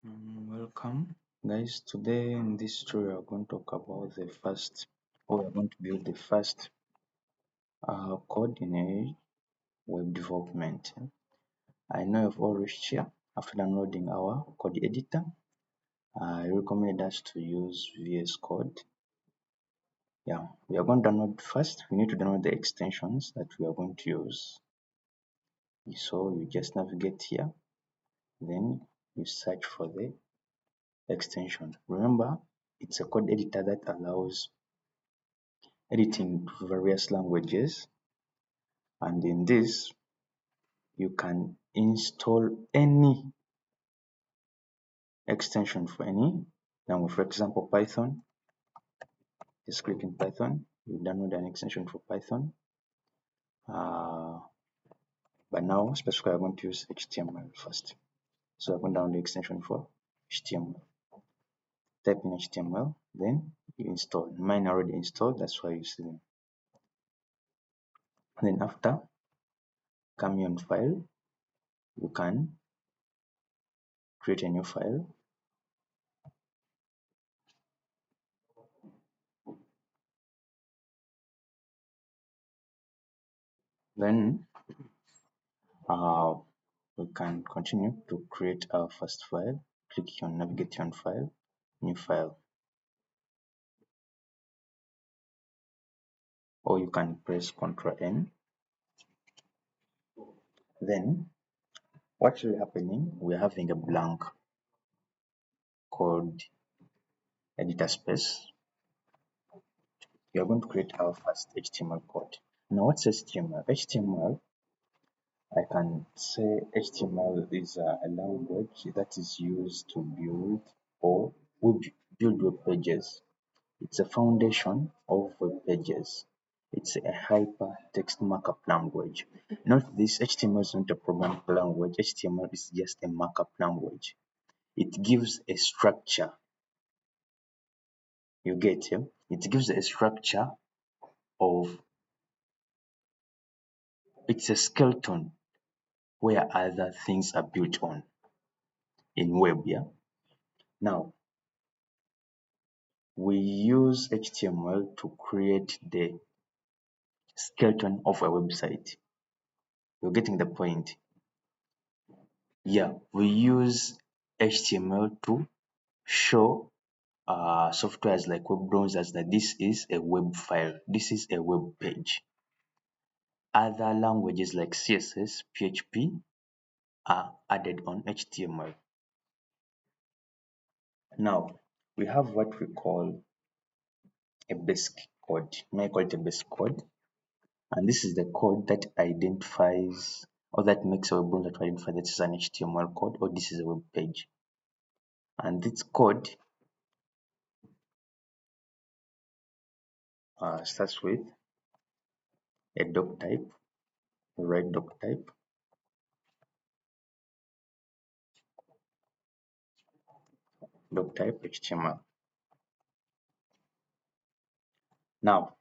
Welcome guys. Today in this tutorial we are going to talk about we are going to build the first code in a web development. I know you've all reached here after downloading our code editor. I recommend us to use VS Code. Yeah, we are going to download first. We need to download the extensions that we are going to use. So you just navigate here, then you search for the extension. Remember, it's a code editor that allows editing various languages, and in this you can install any extension for any language. For example, Python. Just click in Python, you download an extension for Python, but now specifically I'm going to use HTML first. So I'm going to download the extension for HTML. Type in HTML, then you install. Mine already installed, that's why you see them. Then after, come on file, you can create a new file. Then we can continue to create our first file. Click on navigate on file, new file, or you can press Ctrl N. Then what's really happening, we're having a blank code editor space. We are going to create our first HTML code. Now what's HTML? HTML, I can say HTML is a language that is used to build or build web pages. It's a foundation of web pages. It's a hypertext markup language. Note this, HTML is not a programming language. HTML is just a markup language. It gives a structure. You get it? It gives a structure of, it's a skeleton where other things are built on in web, yeah? Now, we use HTML to create the skeleton of a website. You're getting the point? Yeah, we use HTML to show softwares like web browsers that this is a web file, this is a web page. Other languages like CSS, PHP are added on HTML. Now, we have what we call a basic code. May I call it a basic code? And this is the code that identifies or that makes a web browser to identify that this is an HTML code or this is a web page. And this code starts with a doc type, write doc type, doc type HTML. Now,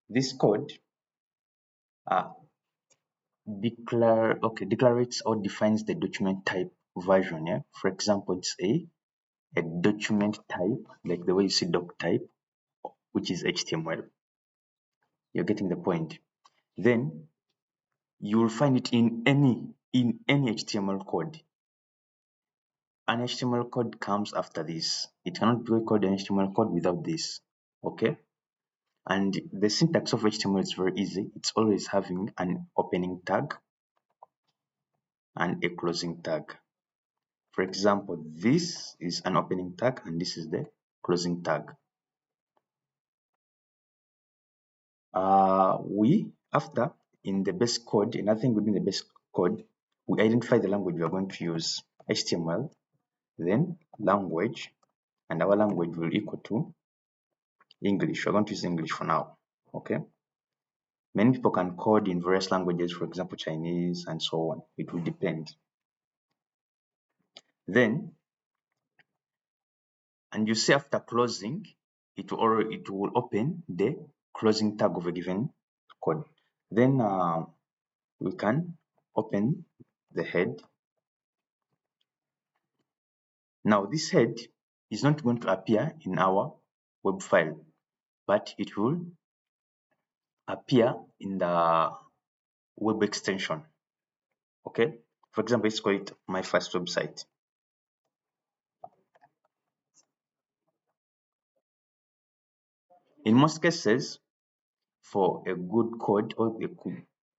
this code declarates or defines the document type version. Yeah, for example, it's a document type, like the way you see doc type, which is HTML. You're getting the point. Then you will find it in any HTML code. An HTML code comes after this. It cannot be called an HTML code without this. Okay. And the syntax of HTML is very easy. It's always having an opening tag and a closing tag. For example, this is an opening tag and this is the closing tag. After in the base code, nothing within the base code, we identify the language we are going to use, HTML, then language, and our language will equal to English. We're going to use English for now. Okay. Many people can code in various languages, for example, Chinese and so on. It will depend. Then, and you see after closing, it will open the closing tag of a given code. Then we can open the head Now this head is not going to appear in our web file, but it will appear in the web extension. Okay, for example, let's call it my first website. In most cases, for a good code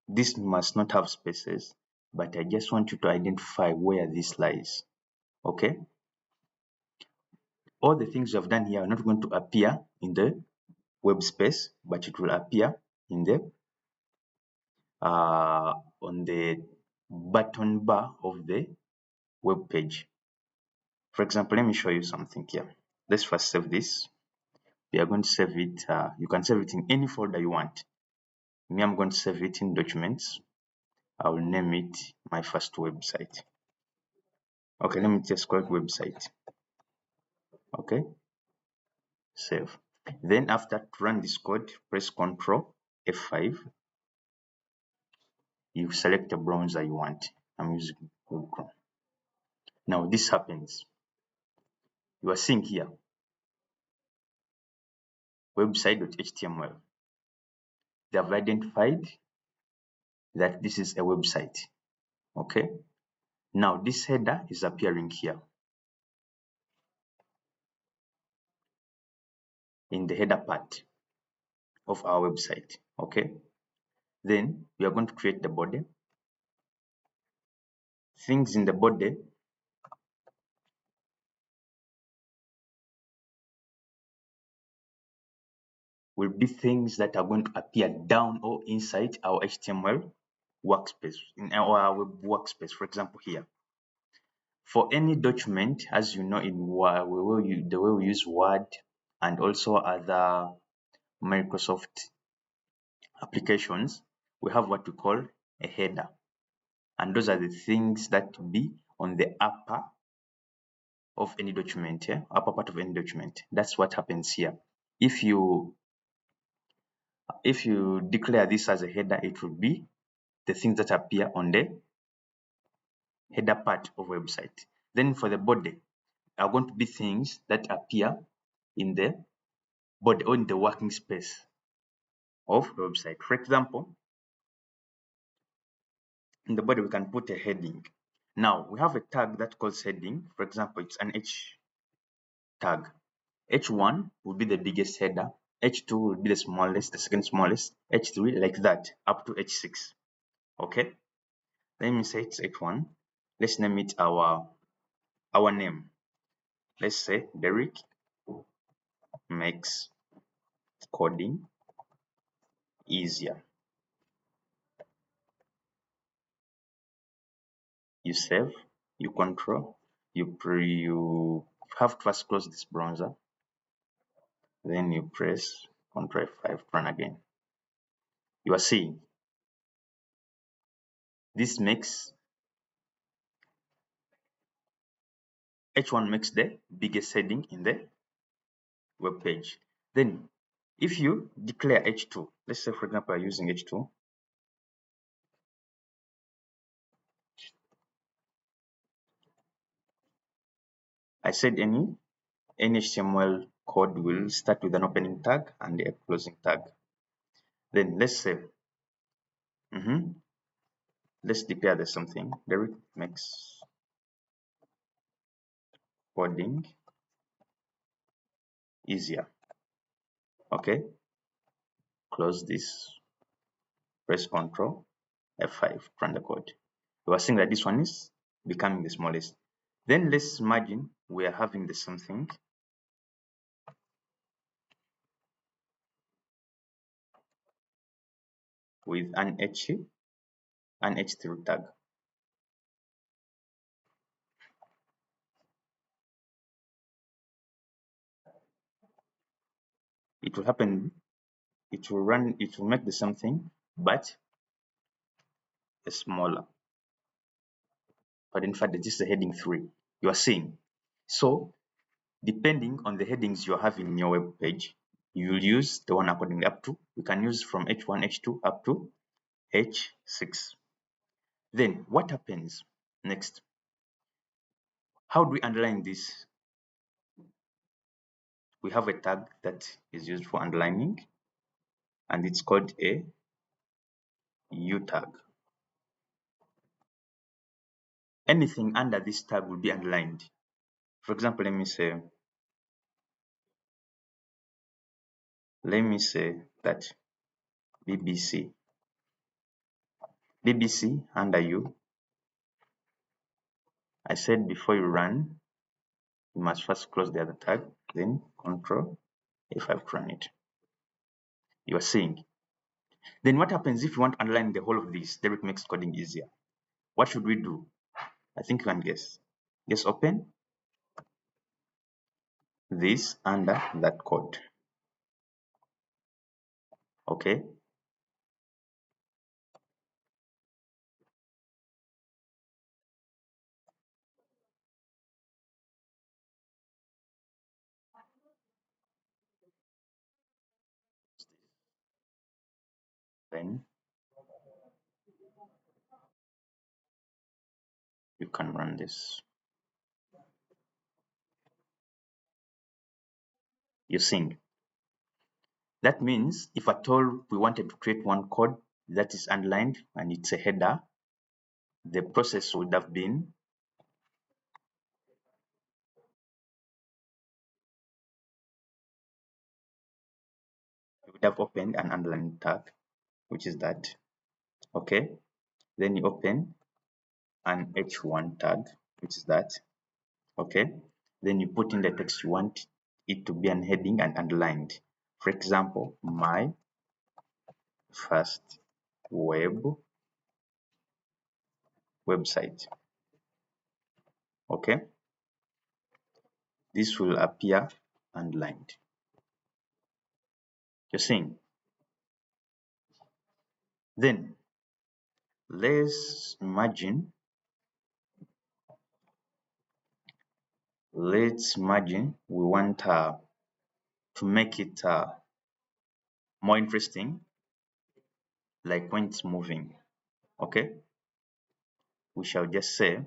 this must not have spaces, but I just want you to identify where this lies. Okay, all the things you have done here are not going to appear in the web space, but it will appear in the on the button bar of the web page. For example, let me show you something here. Let's first save this. We are going to save it. You can save it in any folder you want. Me, I'm going to save it in documents. I will name it my first website. Okay, let me just call it website. Okay, save. Then after to run this code, press Ctrl F5. You select the browser you want. I'm using Google Chrome. Now this happens. You are seeing here website.html. They have identified that this is a website. Okay. Now this header is appearing here in the header part of our website. Okay. Then we are going to create the body. Things in the body will be things that are going to appear down or inside our HTML workspace, in our web workspace. For example, here, for any document, as you know, in the way we use Word and also other Microsoft applications, we have what we call a header, and those are the things that be on the upper of any document, upper part of any document. That's what happens here. If you declare this as a header, it will be the things that appear on the header part of website. Then for the body are going to be things that appear in the body or in the working space of the website. For example, in the body we can put a heading. Now we have a tag that calls heading. For example, it's an H tag. H1 will be the biggest header, H2 will be the smallest, the second smallest, H3 like that up to H6. Okay, let me say it's H1. Let's name it our name. Let's say Derek makes coding easier. You save, you control, you have to first close this browser, then you press Ctrl F5 to run again. You are seeing this makes H1 makes the biggest heading in the web page. Then if you declare H2, let's say for example I'm using H2, I said any HTML code will start with an opening tag and a closing tag. Then let's say let's declare there's something. Derek makes coding easier. Okay, close this, press Ctrl F5 to run the code. We are seeing that this one is becoming the smallest. Then let's imagine we are having the same thing with an H3 tag. It will happen, it will make the same thing, but a smaller. But in fact, this is the heading 3 you are seeing. So depending on the headings you are having in your web page, you will use the one accordingly up to. You can use from H1, H2 up to H6. Then what happens next? How do we underline this? We have a tag that is used for underlining, and it's called a U tag. Anything under this tag will be underlined. For example, let me say that BBC. BBC under U. I said before you run, you must first close the other tag, then Control F5 to run it. You are seeing. Then what happens if you want to underline the whole of this? Derek makes coding easier. What should we do? I think you can guess. Just open this under that code. Okay. Then you can run this. You sing. That means if at all we wanted to create one code that is underlined and it's a header, the process would have been you would have opened an underline tag, which is that. Okay. Then you open an H1 tag, which is that. Okay. Then you put in the text you want it to be an heading and underlined. For example, my first website. Okay. This will appear underlined. You're seeing. Then let's imagine we want to make it more interesting, like when it's moving. Okay, we shall just say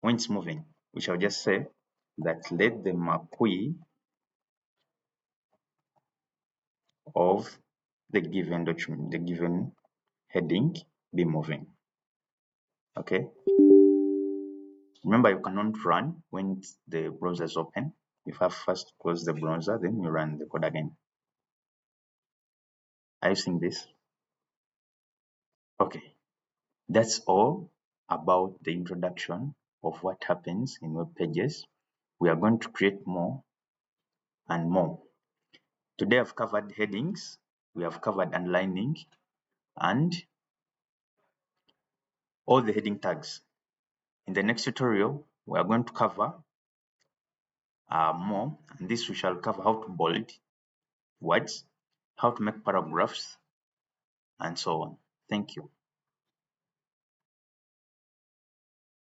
when it's moving, we shall just say that let the marquee of the given document, the given heading be moving. Okay, remember you cannot run when the browser is open. You have first close the browser, then you run the code again. Are you seeing this? Okay, that's all about the introduction of what happens in web pages. We are going to create more and more. Today I've covered headings, we have covered underlining, and all the heading tags. In the next tutorial, we are going to cover more, and this we shall cover how to bold words, how to make paragraphs, and so on. Thank you.